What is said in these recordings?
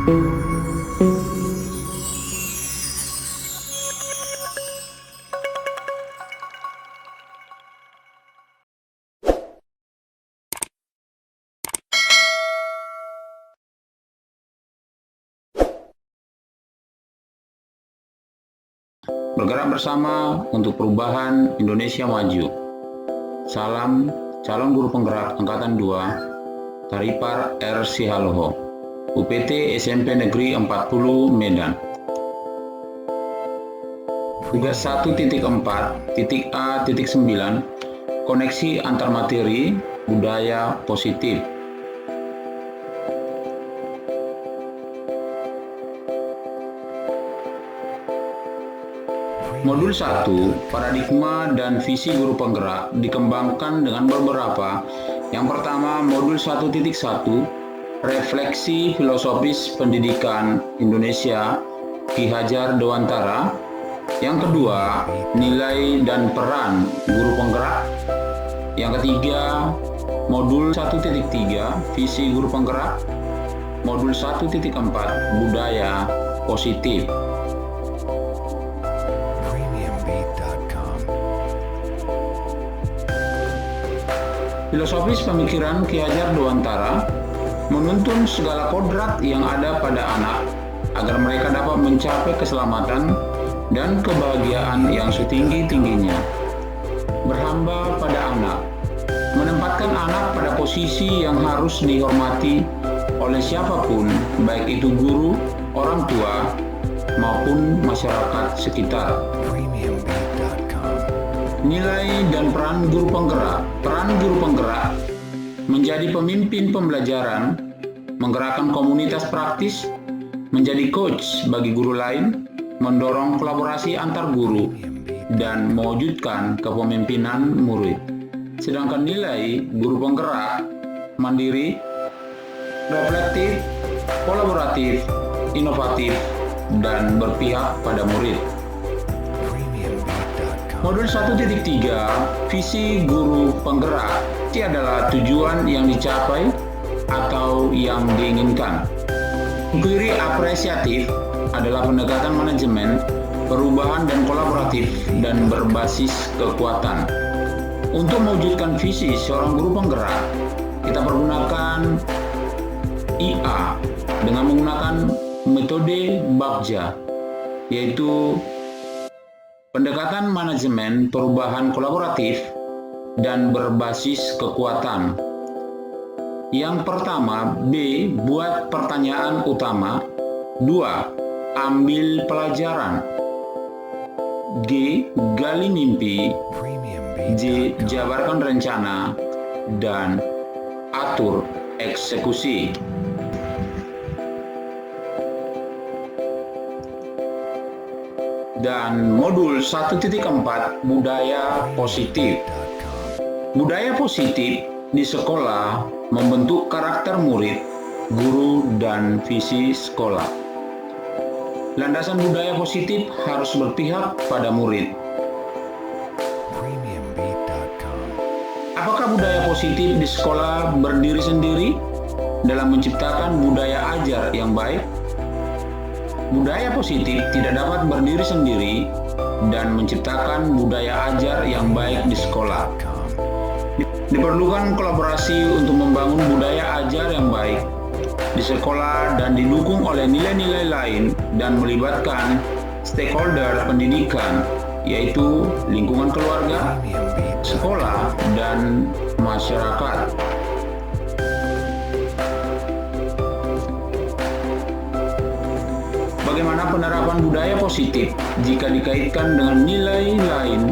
Bergerak bersama untuk perubahan Indonesia maju. Salam calon guru penggerak Angkatan 2, Taripar R. Sihaloho, UPT SMP Negeri 40 Medan. Tugas 1.4.A.9 Koneksi antar materi budaya positif. Modul 1, paradigma dan visi guru penggerak dikembangkan dengan beberapa. Yang pertama, modul 1.1, refleksi filosofis pendidikan Indonesia Ki Hajar Dewantara. Yang kedua, nilai dan peran guru penggerak. Yang ketiga, modul 1.3, visi guru penggerak. Modul 1.4, budaya positif. Filosofis pemikiran Ki Hajar Dewantara menuntun segala kodrat yang ada pada anak agar mereka dapat mencapai keselamatan dan kebahagiaan yang setinggi-tingginya. Berhamba pada anak, menempatkan anak pada posisi yang harus dihormati oleh siapapun, baik itu guru, orang tua, maupun masyarakat sekitar. Nilai dan peran guru penggerak. Peran guru penggerak menjadi pemimpin pembelajaran, menggerakkan komunitas praktis, menjadi coach bagi guru lain, mendorong kolaborasi antar guru, dan mewujudkan kepemimpinan murid. Sedangkan nilai guru penggerak mandiri, reflektif, kolaboratif, inovatif, dan berpihak pada murid. Modul 1.3, visi guru penggerak adalah tujuan yang dicapai atau yang diinginkan. Inquiry apresiatif adalah pendekatan manajemen, perubahan dan kolaboratif dan berbasis kekuatan. Untuk mewujudkan visi seorang guru penggerak, kita pergunakan IA dengan menggunakan metode Bagja, yaitu pendekatan manajemen, perubahan kolaboratif, dan berbasis kekuatan. Yang pertama, B. Buat pertanyaan utama. 2. Ambil pelajaran. G. Gali mimpi. J. Jabarkan rencana. Dan atur eksekusi. Dan modul 1.4, budaya positif. Budaya positif di sekolah membentuk karakter murid, guru, dan visi sekolah. Landasan budaya positif harus berpihak pada murid. Apakah budaya positif di sekolah berdiri sendiri dalam menciptakan budaya ajar yang baik? Budaya positif tidak dapat berdiri sendiri dan menciptakan budaya ajar yang baik di sekolah. Diperlukan kolaborasi untuk membangun budaya ajar yang baik di sekolah dan didukung oleh nilai-nilai lain dan melibatkan stakeholder pendidikan, yaitu lingkungan keluarga, sekolah, dan masyarakat. Bagaimana penerapan budaya positif jika dikaitkan dengan nilai lain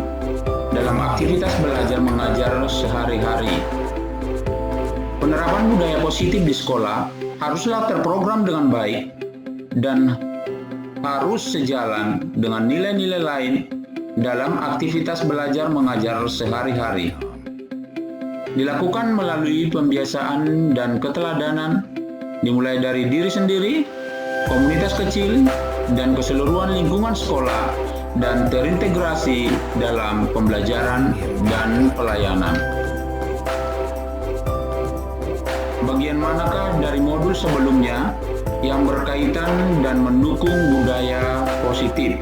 dalam aktivitas belajar mengajar sehari-hari? Penerapan budaya positif di sekolah haruslah terprogram dengan baik dan harus sejalan dengan nilai-nilai lain dalam aktivitas belajar mengajar sehari-hari. Dilakukan melalui pembiasaan dan keteladanan, dimulai dari diri sendiri, komunitas kecil, dan keseluruhan lingkungan sekolah, dan terintegrasi dalam pembelajaran dan pelayanan. Bagian manakah dari modul sebelumnya yang berkaitan dan mendukung budaya positif.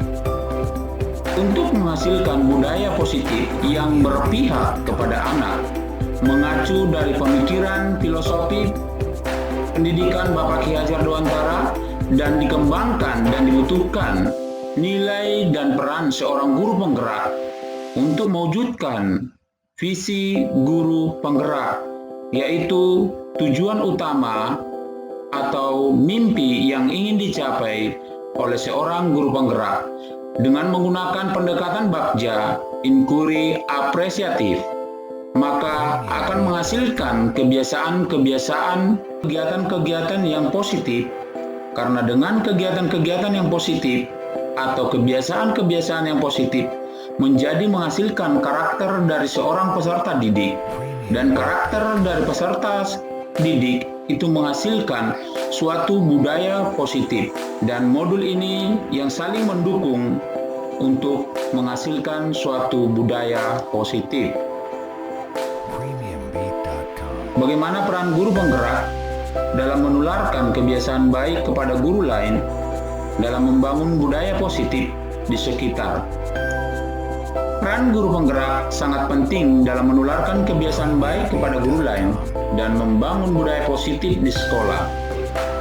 Untuk menghasilkan budaya positif yang berpihak kepada anak, mengacu dari pemikiran filosofi pendidikan Bapak Ki Hajar Dewantara dan dikembangkan dan dibutuhkan nilai dan peran seorang guru penggerak untuk mewujudkan visi guru penggerak, yaitu tujuan utama atau mimpi yang ingin dicapai oleh seorang guru penggerak dengan menggunakan pendekatan bagja, inquiry apresiatif, maka akan menghasilkan kebiasaan-kebiasaan, kegiatan-kegiatan yang positif. Karena dengan kegiatan-kegiatan yang positif atau kebiasaan-kebiasaan yang positif menjadi menghasilkan karakter dari seorang peserta didik, dan karakter dari peserta didik itu menghasilkan suatu budaya positif, dan modul ini yang saling mendukung untuk menghasilkan suatu budaya positif. Bagaimana peran guru penggerak dalam menularkan kebiasaan baik kepada guru lain dalam membangun budaya positif di sekitar? Peran guru penggerak sangat penting dalam menularkan kebiasaan baik kepada guru lain dan membangun budaya positif di sekolah.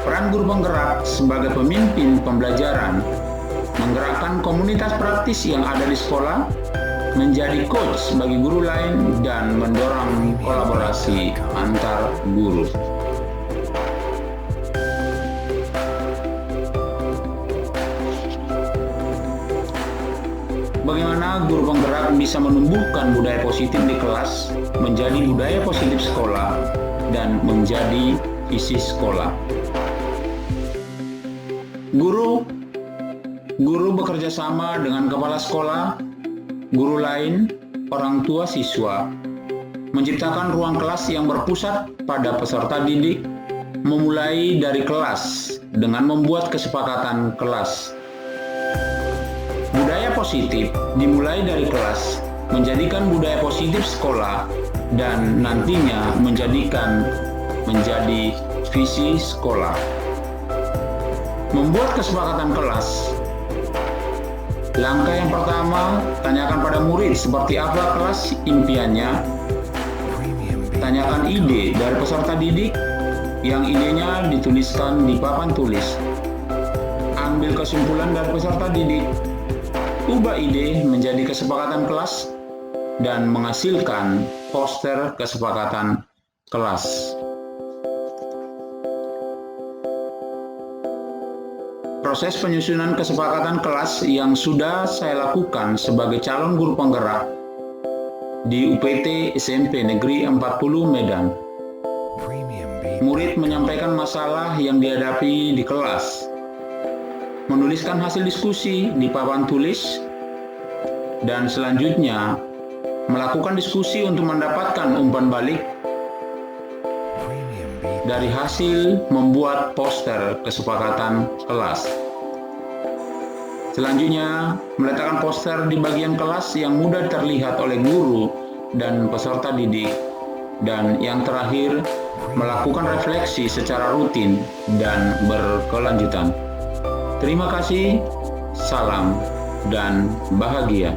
Peran guru penggerak sebagai pemimpin pembelajaran, menggerakkan komunitas praktis yang ada di sekolah, menjadi coach bagi guru lain, dan mendorong kolaborasi antar guru. Bagaimana guru penggerak bisa menumbuhkan budaya positif di kelas, menjadi budaya positif sekolah, dan menjadi visi sekolah? Guru bekerja sama dengan kepala sekolah, guru lain, orang tua siswa, menciptakan ruang kelas yang berpusat pada peserta didik, memulai dari kelas dengan membuat kesepakatan kelas. Budaya positif dimulai dari kelas, menjadikan budaya positif sekolah, dan nantinya menjadi visi sekolah. Membuat kesepakatan kelas. Langkah yang pertama, tanyakan pada murid seperti apa kelas impiannya. Tanyakan ide dari peserta didik, yang idenya dituliskan di papan tulis. Ambil kesimpulan dari peserta didik. Ubah ide menjadi kesepakatan kelas dan menghasilkan poster kesepakatan kelas. Proses penyusunan kesepakatan kelas yang sudah saya lakukan sebagai calon guru penggerak di UPT SMP Negeri 40 Medan. Murid menyampaikan masalah yang dihadapi di kelas, menuliskan hasil diskusi di papan tulis, dan selanjutnya melakukan diskusi untuk mendapatkan umpan balik dari hasil membuat poster kesepakatan kelas. Selanjutnya, meletakkan poster di bagian kelas yang mudah terlihat oleh guru dan peserta didik. Dan yang terakhir, melakukan refleksi secara rutin dan berkelanjutan. Terima kasih, salam, dan bahagia.